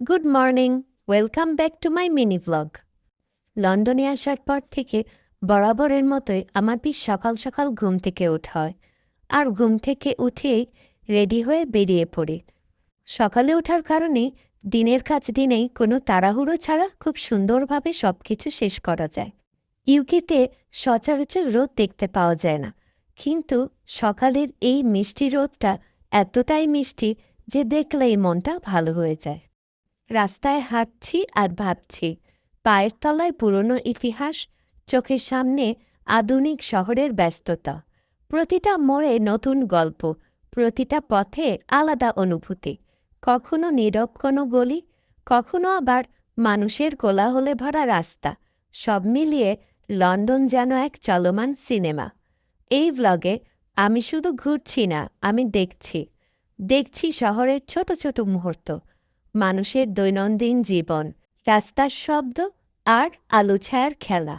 Good morning, welcome back to my mini vlog. লন্ডনে আসার পর থেকে বরাবরের মতোই আমার বেশ সকাল সকাল ঘুম থেকে ওঠা হয়। আর ঘুম থেকে উঠেই রেডি হয়ে বেরিয়ে পড়ি। সকালে ওঠার কারণে দিনের কাজ দিনেই কোনো তাড়াহুড়ো ছাড়া খুব সুন্দরভাবে সব কিছু শেষ করা যায়। ইউকেতে সচরাচর রোদ দেখতে পাওয়া যায় না, কিন্তু সকালের এই মিষ্টি রোদটা এতটাই মিষ্টি যে দেখলেই মনটা ভালো হয়ে যায়। রাস্তায় হাঁটছি আর ভাবছি, পায়ের তলায় পুরনো ইতিহাস, চোখের সামনে আধুনিক শহরের ব্যস্ততা। প্রতিটা মোড়ে নতুন গল্প, প্রতিটা পথে আলাদা অনুভূতি। কখনো নীরব কোনো গলি, কখনো আবার মানুষের কোলাহলে ভরা রাস্তা। সব মিলিয়ে লন্ডন যেন এক চলমান সিনেমা। এই ভ্লগে আমি শুধু ঘুরছি না, আমি দেখছি শহরের ছোট ছোট মুহূর্ত, মানুষের দৈনন্দিন জীবন, রাস্তার শব্দ আর আলো ছায়ার খেলা।